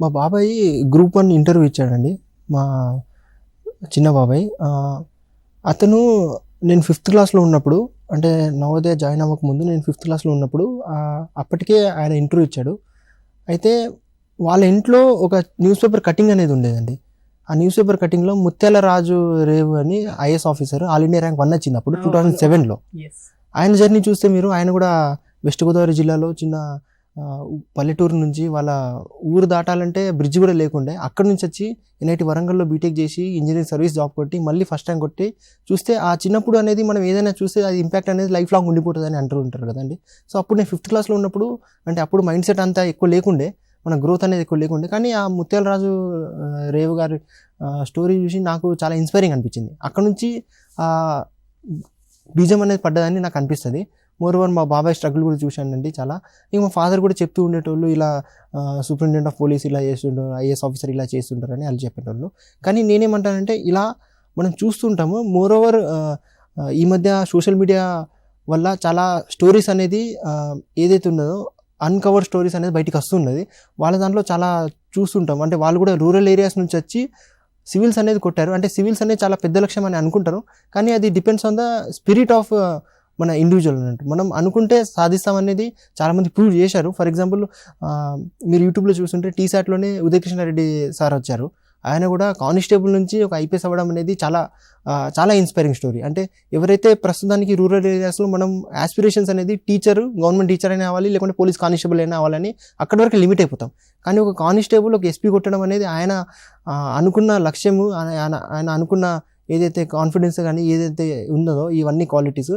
మా బాబాయ్ group 1 interview ఇచ్చాడండి. మా చిన్న బాబాయ్. అతను నేను 5th క్లాస్‌లో ఉన్నప్పుడు, అంటే నవోదయ జాయిన్ అవ్వకముందు నేను 5th క్లాస్‌లో ఉన్నప్పుడు అప్పటికే ఆయన ఇంటర్వ్యూ ఇచ్చాడు. అయితే వాళ్ళ ఇంట్లో ఒక న్యూస్ పేపర్ కటింగ్ అనేది ఉండేదండి. ఆ న్యూస్ పేపర్ కటింగ్‌లో ముత్యాల రాజు రేవు అని IAS officer, all India rank 1 వచ్చింది అప్పుడు 2007లో. ఆయన జర్నీ చూస్తే మీరు, ఆయన కూడా వెస్ట్ గోదావరి జిల్లాలో చిన్న పల్లెటూరు నుంచి వాళ్ళ ఊరు దాటాలంటే బ్రిడ్జ్ కూడా లేకుండే, అక్కడి నుంచి వచ్చి ఎన్ఐటి వరంగల్లో బీటెక్ చేసి ఇంజనీరింగ్ సర్వీస్ జాబ్ కొట్టి మళ్ళీ ఫస్ట్ ర్యాంక్ కొట్టి చూస్తే ఆ చిన్నప్పుడు అనేది మనం ఏదైనా చూస్తే అది ఇంపాక్ట్ అనేది లైఫ్ లాంగ్ ఉండిపోతుంది అని అంటూ ఉంటారు కదండి. సో అప్పుడు నేను 5th క్లాస్లో ఉన్నప్పుడు, అంటే అప్పుడు మైండ్ సెట్ అంతా ఎక్కువ లేకుండే, మన గ్రోత్ అనేది ఎక్కువ లేకుండే, కానీ ఆ ముత్యాల రాజు రేవు గారి స్టోరీ చూసి నాకు చాలా ఇన్స్పైరింగ్ అనిపించింది. అక్కడ నుంచి బీజం అనేది పడ్డదని నాకు అనిపిస్తుంది. మోరోవర్ మా బాబాయ్ స్ట్రగుల్ కూడా చూశానండి చాలా. ఇంక మా ఫాదర్ కూడా చెప్తూ ఉండేటోళ్ళు, ఇలా సూపరింటెండెంట్ ఆఫ్ పోలీస్ ఇలా చేస్తుంటారు, ఐఏఎస్ ఆఫీసర్ ఇలా చేస్తుంటారని వాళ్ళు చెప్పేటోళ్ళు. కానీ నేనేమంటానంటే, ఇలా మనం చూస్తుంటాము. మోరోవర్ ఈ మధ్య సోషల్ మీడియా వల్ల చాలా స్టోరీస్ అనేది ఏదైతే ఉన్నదో అన్కవర్డ్ స్టోరీస్ అనేది బయటికి వస్తున్నది. వాళ్ళ దాంట్లో చాలా చూస్తుంటాం. అంటే వాళ్ళు కూడా రూరల్ ఏరియాస్ నుంచి వచ్చి సివిల్స్ అనేది కొట్టారు. అంటే సివిల్స్ అనేది చాలా పెద్ద లక్ష్యం అని అనుకుంటారు, కానీ అది depends on the spirit of మన ఇండివిజువల్ అన్నట్టు. మనం అనుకుంటే సాధిస్తామనేది చాలామంది ప్రూవ్ చేశారు. ఫర్ ఎగ్జాంపుల్, మీరు యూట్యూబ్లో చూస్తుంటే టీసాట్లోనే ఉదయ్ కృష్ణారెడ్డి సార్ వచ్చారు. ఆయన కూడా కానిస్టేబుల్ నుంచి ఒక ఐపీఎస్ అవ్వడం అనేది చాలా చాలా ఇన్స్పైరింగ్ స్టోరీ. అంటే ఎవరైతే ప్రస్తుతానికి రూరల్ ఏరియాస్లో మనం ఆస్పిరేషన్స్ అనేది టీచర్, గవర్నమెంట్ టీచర్ అయినా అవ్వాలి, లేకుంటే పోలీస్ కానిస్టేబుల్ అయినా అవ్వాలని అక్కడి వరకు లిమిట్ అయిపోతాం. కానీ ఒక కానిస్టేబుల్, ఒక ఎస్పీ కొట్టడం అనేది ఆయన అనుకున్న లక్ష్యము, ఆయన అనుకున్న ఏదైతే కాన్ఫిడెన్స్ కానీ ఏదైతే ఉన్నదో, ఇవన్నీ క్వాలిటీస్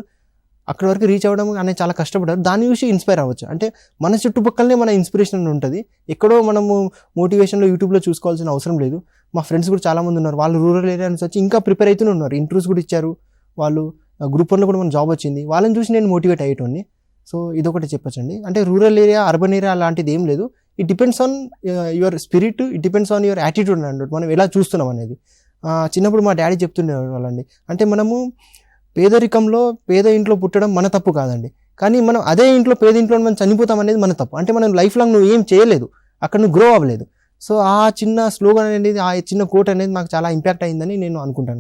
అక్కడి వరకు రీచ్ అవ్వడం అనేది చాలా కష్టపడ్డారు. దాన్ని చూసి ఇన్స్పైర్ అవ్వచ్చు. అంటే మన చుట్టుపక్కలనే మన ఇన్స్పిరేషన్ ఉంటుంది. ఎక్కడో మనము మోటివేషన్లో యూట్యూబ్లో చూసుకోవాల్సిన అవసరం లేదు. మా ఫ్రెండ్స్ కూడా చాలామంది ఉన్నారు, వాళ్ళు రూరల్ ఏరియా నుంచి వచ్చి ఇంకా ప్రిపేర్ అవుతూనే ఉన్నారు. ఇంటర్వ్యూస్ కూడా ఇచ్చారు వాళ్ళు. గ్రూప్ 1లో కూడా మన జాబ్ వచ్చింది. వాళ్ళని చూసి నేను మోటివేట్ అయ్యేటోని. సో ఇదొకటి చెప్పచ్చండి. అంటే రూరల్ ఏరియా, అర్బన్ ఏరియా అలాంటిది ఏం లేదు. It depends on your spirit, it depends on your attitude అన్నట్టు, మనం ఎలా చూస్తున్నాం అనేది. చిన్నప్పుడు మా డాడీ చెప్తుండేవాళ్ళు వాళ్ళండి, అంటే మనము పేదరికంలో పేద ఇంట్లో పుట్టడం మన తప్పు కాదండి, కానీ మనం అదే ఇంట్లో పేద ఇంట్లో మనం చనిపోతాం అనేది మన తప్పు. అంటే మనం లైఫ్ లాంగ్ నువ్వు ఏం చేయలేదు, అక్కడ నువ్వు గ్రో అవ్వలేదు. సో ఆ చిన్న స్లోగన్ అనేది, ఆ చిన్న కోట్ అనేది నాకు చాలా ఇంపాక్ట్ అయిందని నేను అనుకుంటాను.